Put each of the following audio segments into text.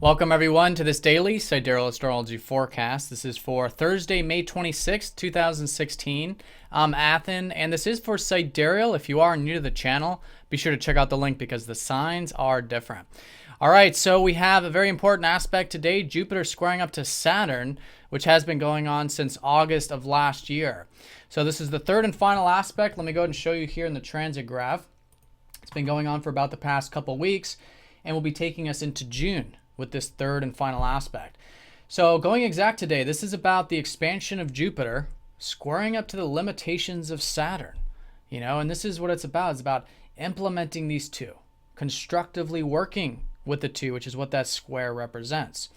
Welcome everyone to this daily Sidereal Astrology forecast. This is for Thursday, May 26th, 2016. I'm Athen, and this is for Sidereal. If you are new to the channel, be sure to check out the link because the signs are different. All right, so we have a very important aspect today, Jupiter squaring up to Saturn, which has been going on since August of last year. So this is the third and final aspect. Let me go ahead and show you here in the transit graph. It's been going on for about the past couple weeks and will be taking us into June with this third and final aspect. So going exact today, this is about the expansion of Jupiter squaring up to the limitations of Saturn. And this is what it's about. It's about implementing these two, constructively working with the two, which is what that square represents.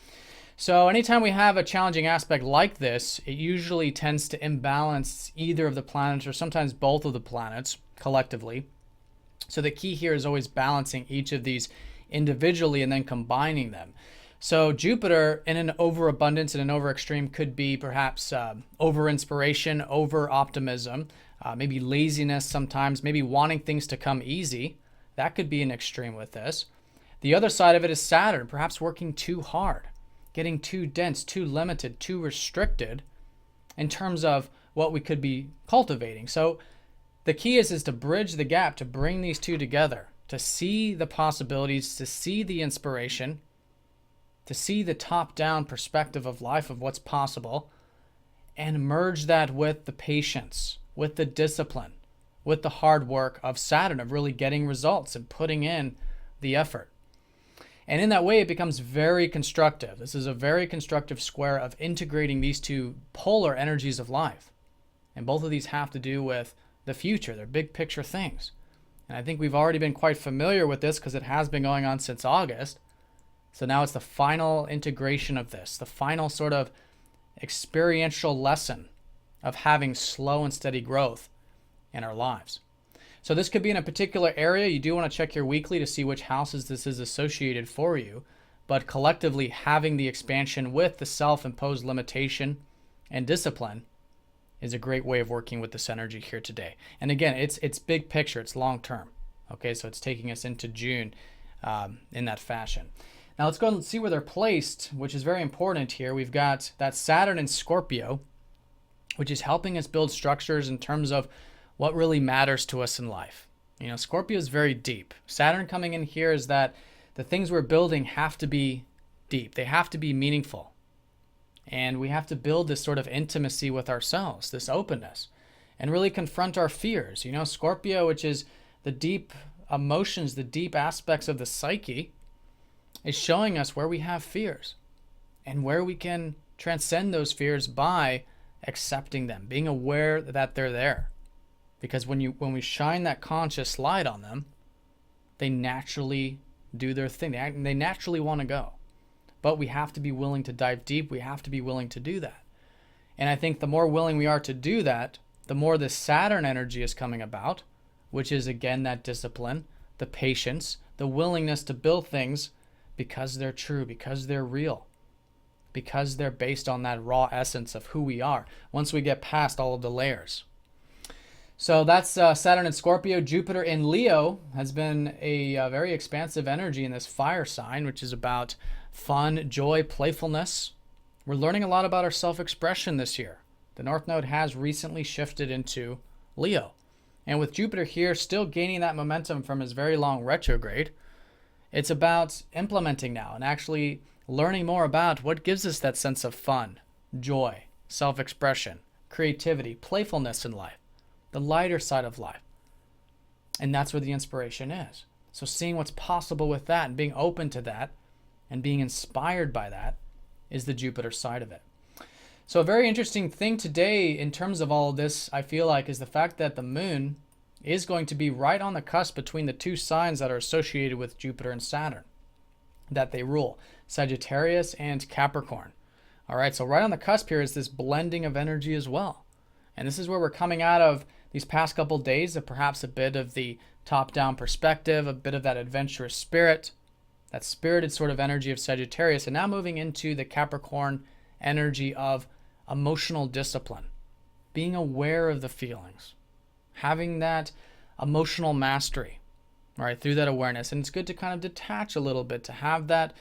So anytime we have a challenging aspect like this, it usually tends to imbalance either of the planets or sometimes both of the planets collectively. So the key here is always balancing each of these individually and then combining them. So Jupiter in an overabundance and an over extreme could be perhaps over inspiration, over optimism, maybe laziness sometimes, maybe wanting things to come easy. That could be an extreme with this. The other side of it is Saturn, perhaps working too hard, getting too dense, too limited, too restricted in terms of what we could be cultivating. So the key is to bridge the gap, to bring these two together, to see the possibilities, to see the inspiration, to see the top-down perspective of life, of what's possible, and merge that with the patience, with the discipline, with the hard work of Saturn, of really getting results and putting in the effort. And in that way, it becomes very constructive. This is a very constructive square of integrating these two polar energies of life. And both of these have to do with the future. They're big picture things. And I think we've already been quite familiar with this because it has been going on since August. So now it's the final integration of this, the final sort of experiential lesson of having slow and steady growth in our lives. So this could be in a particular area. You do want to check your weekly to see which houses this is associated for you. But collectively, having the expansion with the self-imposed limitation and discipline is a great way of working with this energy here today. And again, it's big picture, it's long term. Okay, so it's taking us into June in that fashion. Now let's go and see where they're placed, which is very important here. We've got that Saturn in Scorpio, which is helping us build structures in terms of what really matters to us in life. Scorpio is very deep. Saturn coming in here is that the things we're building have to be deep. They have to be meaningful. And we have to build this sort of intimacy with ourselves, this openness, and really confront our fears. Scorpio, which is the deep emotions, the deep aspects of the psyche, is showing us where we have fears and where we can transcend those fears by accepting them, being aware that they're there. Because when we shine that conscious light on them, they naturally do their thing. They naturally want to go. But we have to be willing to dive deep. We have to be willing to do that. And I think the more willing we are to do that, the more the Saturn energy is coming about, which is, again, that discipline, the patience, the willingness to build things because they're true, because they're real, because they're based on that raw essence of who we are once we get past all of the layers. So that's Saturn in Scorpio. Jupiter in Leo has been a very expansive energy in this fire sign, which is about fun, joy, playfulness. We're learning a lot about our self-expression this year. The North Node has recently shifted into Leo. And with Jupiter here still gaining that momentum from his very long retrograde, it's about implementing now and actually learning more about what gives us that sense of fun, joy, self-expression, creativity, playfulness in life, the lighter side of life. And that's where the inspiration is. So seeing what's possible with that and being open to that and being inspired by that is the Jupiter side of it. So a very interesting thing today in terms of all of this, I feel like, is the fact that the moon is going to be right on the cusp between the two signs that are associated with Jupiter and Saturn that they rule, Sagittarius and Capricorn. All right, so right on the cusp here is this blending of energy as well. And this is where we're coming out of these past couple days of perhaps a bit of the top-down perspective, a bit of that adventurous spirit, that spirited sort of energy of Sagittarius, and now moving into the Capricorn energy of emotional discipline, being aware of the feelings, having that emotional mastery, right, through that awareness. And it's good to kind of detach a little bit, to have that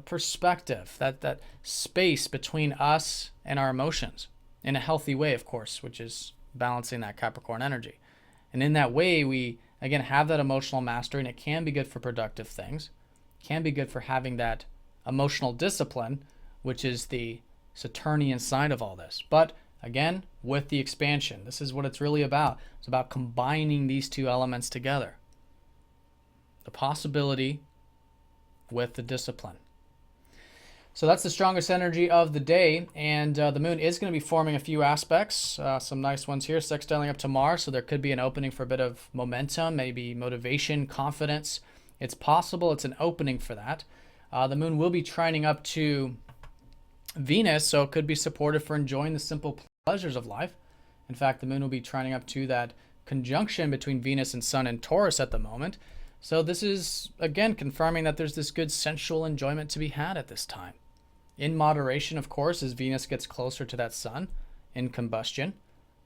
perspective, that space between us and our emotions in a healthy way, of course, which is balancing that Capricorn energy. And in that way, we, again, have that emotional mastery, and it can be good for productive things. It can be good for having that emotional discipline, which is the Saturnian side of all this. But again, with the expansion, this is what it's really about. It's about combining these two elements together. The possibility with the discipline. So that's the strongest energy of the day, and the moon is going to be forming a few aspects, some nice ones here, sextiling up to Mars, so there could be an opening for a bit of momentum, maybe motivation, confidence. It's possible it's an opening for that. The moon will be trining up to Venus, so it could be supportive for enjoying the simple pleasures of life. In fact, the moon will be trining up to that conjunction between Venus and Sun in Taurus at the moment. So this is, again, confirming that there's this good sensual enjoyment to be had at this time. In moderation, of course, as Venus gets closer to that Sun in combustion,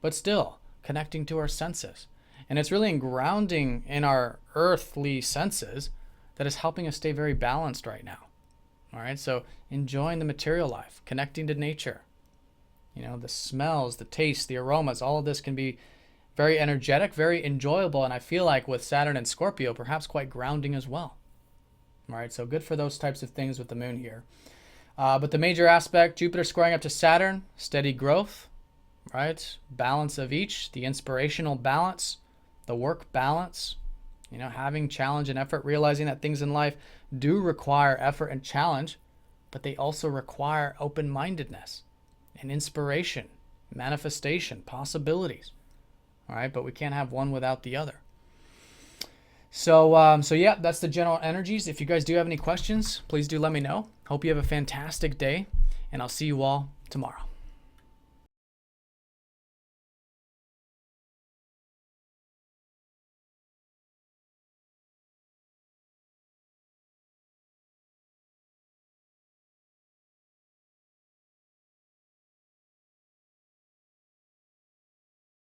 but still connecting to our senses. And it's really in grounding in our earthly senses that is helping us stay very balanced right now. All right, so enjoying the material life, connecting to nature. The smells, the tastes, the aromas, all of this can be very energetic, very enjoyable, and I feel like with Saturn and Scorpio, perhaps quite grounding as well. All right, so good for those types of things with the moon here. But the major aspect, Jupiter squaring up to Saturn, steady growth, right? Balance of each, the inspirational balance, the work balance, having challenge and effort, realizing that things in life do require effort and challenge, but they also require open-mindedness and inspiration, manifestation, possibilities. All right, but we can't have one without the other. So yeah, that's the general energies. If you guys do have any questions, please do let me know. Hope you have a fantastic day, and I'll see you all tomorrow.